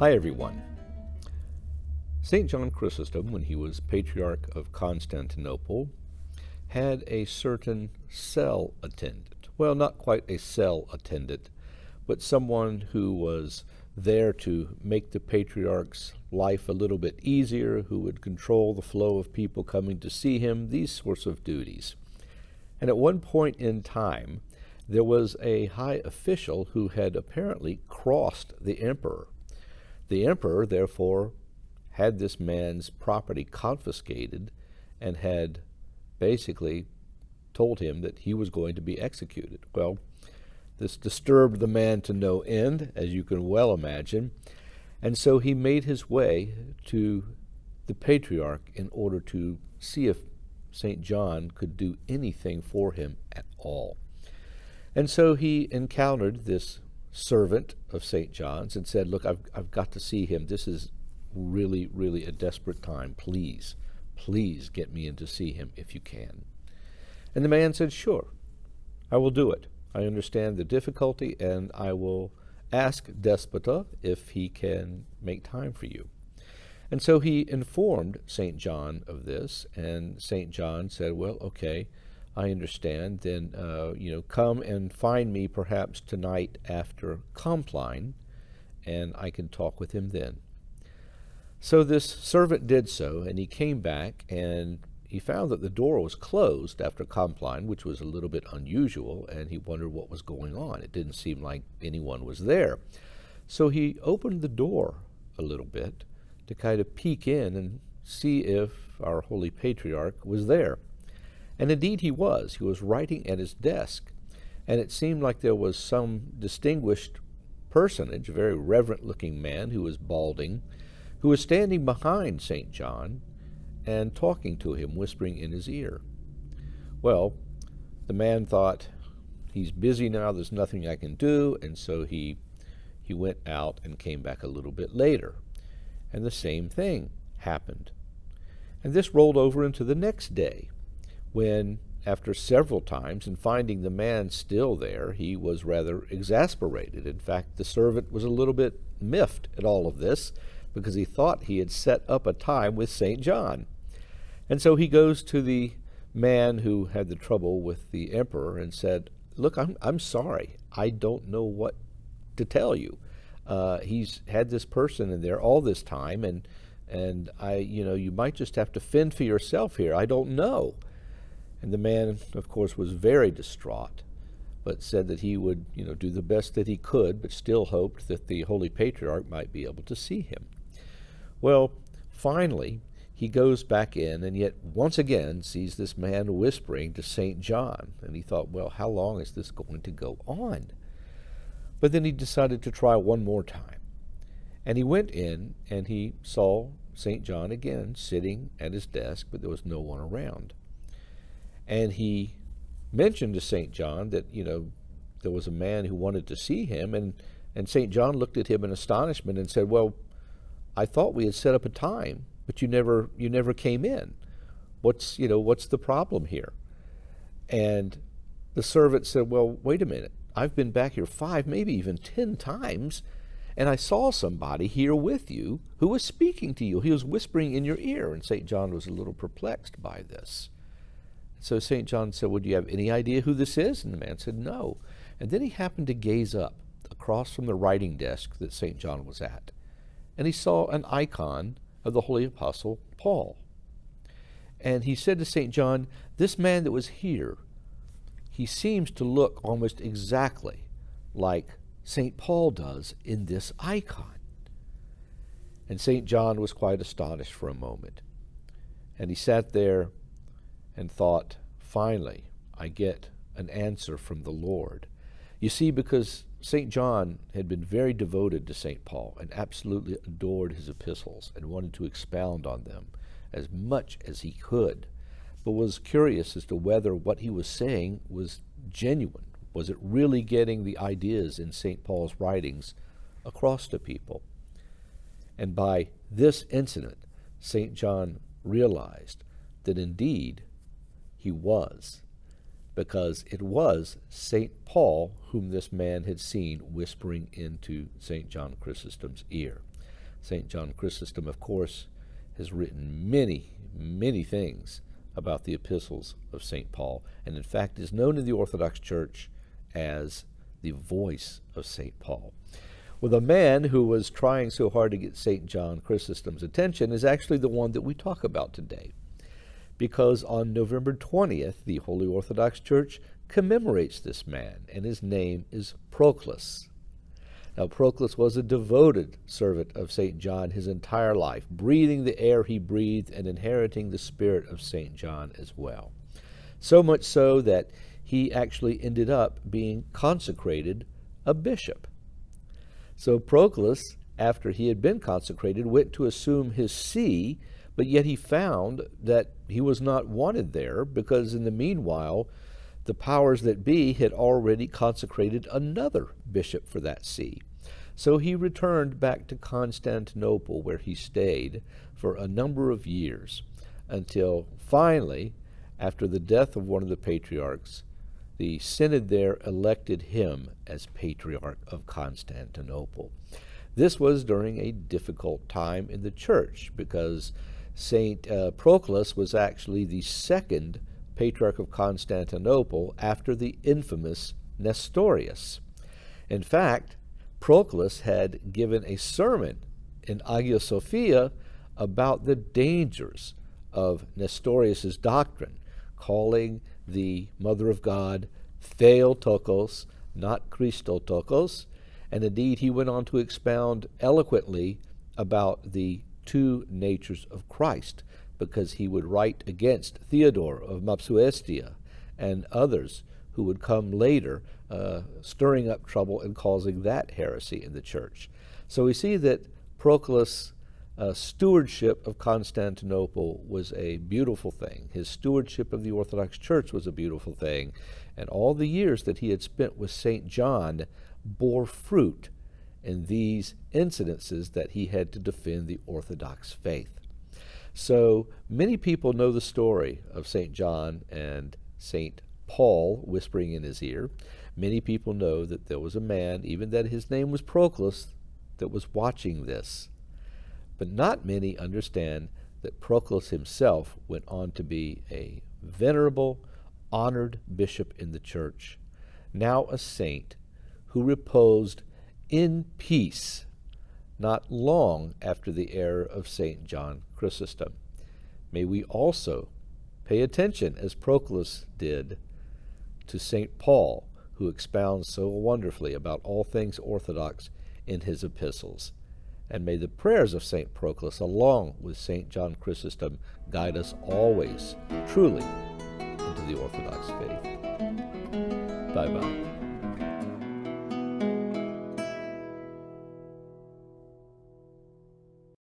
Hi everyone. St. John Chrysostom, when he was Patriarch of Constantinople, had a certain cell attendant. Well, not quite a cell attendant, but someone who was there to make the Patriarch's life a little bit easier, who would control the flow of people coming to see him, these sorts of duties. And at one point in time, there was a high official who had apparently crossed the emperor. The emperor, therefore, had this man's property confiscated and had basically told him that he was going to be executed. Well, this disturbed the man to no end, as you can well imagine, and so he made his way to the Patriarch in order to see if St. John could do anything for him at all. And so he encountered this servant of St. John's and said, "Look, I've got to see him. This is really, really a desperate time. Please get me in to see him if you can." And the man said, "Sure, I will do it. I understand the difficulty, and I will ask Despota if he can make time for you." And so he informed St. John of this, and St. John said, "Well, okay, I understand. Then, come and find me perhaps tonight after Compline, and I can talk with him then." So this servant did so, and he came back, and he found that the door was closed after Compline, which was a little bit unusual, and he wondered what was going on. It didn't seem like anyone was there. So he opened the door a little bit to kind of peek in and see if our Holy Patriarch was there. And indeed he was. He was writing at his desk, and it seemed like there was some distinguished personage, a very reverent-looking man who was balding, who was standing behind St. John and talking to him, whispering in his ear. Well, the man thought, he's busy now, there's nothing I can do, and so he went out and came back a little bit later. And the same thing happened. And this rolled over into the next day, when, after several times, and finding the man still there, he was rather exasperated. In fact, the servant was a little bit miffed at all of this, because he thought he had set up a time with St. John. And so he goes to the man who had the trouble with the emperor and said, "Look, I'm sorry. I don't know what to tell you. He's had this person in there all this time, and you might just have to fend for yourself here. I don't know." And the man, of course, was very distraught, but said that he would, do the best that he could, but still hoped that the Holy Patriarch might be able to see him. Well, finally, he goes back in, and yet once again sees this man whispering to St. John. And he thought, well, how long is this going to go on? But then he decided to try one more time. And he went in, and he saw St. John again sitting at his desk, but there was no one around. And he mentioned to St. John that, there was a man who wanted to see him, and St. John looked at him in astonishment and said, "Well, I thought we had set up a time, but you never came in. What's the problem here?" And the servant said, "Well, wait a minute. I've been back here 5, maybe even 10 times, and I saw somebody here with you who was speaking to you. He was whispering in your ear." And St. John was a little perplexed by this. So St. John said, "Well, do you have any idea who this is?" And the man said, "No." And then he happened to gaze up across from the writing desk that St. John was at, and he saw an icon of the Holy Apostle Paul. And he said to St. John, "This man that was here, he seems to look almost exactly like St. Paul does in this icon." And St. John was quite astonished for a moment. And he sat there and thought, finally, I get an answer from the Lord. You see, because St. John had been very devoted to St. Paul and absolutely adored his epistles and wanted to expound on them as much as he could, but was curious as to whether what he was saying was genuine. Was it really getting the ideas in St. Paul's writings across to people? And by this incident, St. John realized that indeed he was, because it was St. Paul whom this man had seen whispering into St. John Chrysostom's ear. St. John Chrysostom, of course, has written many, many things about the epistles of St. Paul, and in fact is known in the Orthodox Church as the voice of St. Paul. Well, the man who was trying so hard to get St. John Chrysostom's attention is actually the one that we talk about today, because on November 20th, the Holy Orthodox Church commemorates this man, and his name is Proklos. Now, Proklos was a devoted servant of St. John his entire life, breathing the air he breathed and inheriting the spirit of St. John as well. So much so that he actually ended up being consecrated a bishop. So Proklos, after he had been consecrated, went to assume his see, but yet he found that he was not wanted there, because in the meanwhile, the powers that be had already consecrated another bishop for that see. So he returned back to Constantinople, where he stayed for a number of years, until finally, after the death of one of the patriarchs, the synod there elected him as Patriarch of Constantinople. This was during a difficult time in the church, because St. Proklos was actually the second Patriarch of Constantinople after the infamous Nestorius. In fact, Proklos had given a sermon in Hagia Sophia about the dangers of Nestorius's doctrine, calling the Mother of God Theotokos, not Christotokos, and indeed he went on to expound eloquently about the two natures of Christ, because he would write against Theodore of Mopsuestia and others who would come later, stirring up trouble and causing that heresy in the church. So we see that Proklos' stewardship of Constantinople was a beautiful thing. His stewardship of the Orthodox Church was a beautiful thing, and all the years that he had spent with St. John bore fruit in these incidences that he had to defend the Orthodox faith. So many people know the story of St. John and St. Paul whispering in his ear. Many people know that there was a man, even that his name was Proklos, that was watching this. But not many understand that Proklos himself went on to be a venerable, honored bishop in the church, now a saint, who reposed in peace not long after the era of St. John Chrysostom. May we also pay attention, as Proklos did, to St. Paul, who expounds so wonderfully about all things Orthodox in his epistles. And may the prayers of St. Proklos, along with St. John Chrysostom, guide us always truly into the Orthodox faith. Bye-bye.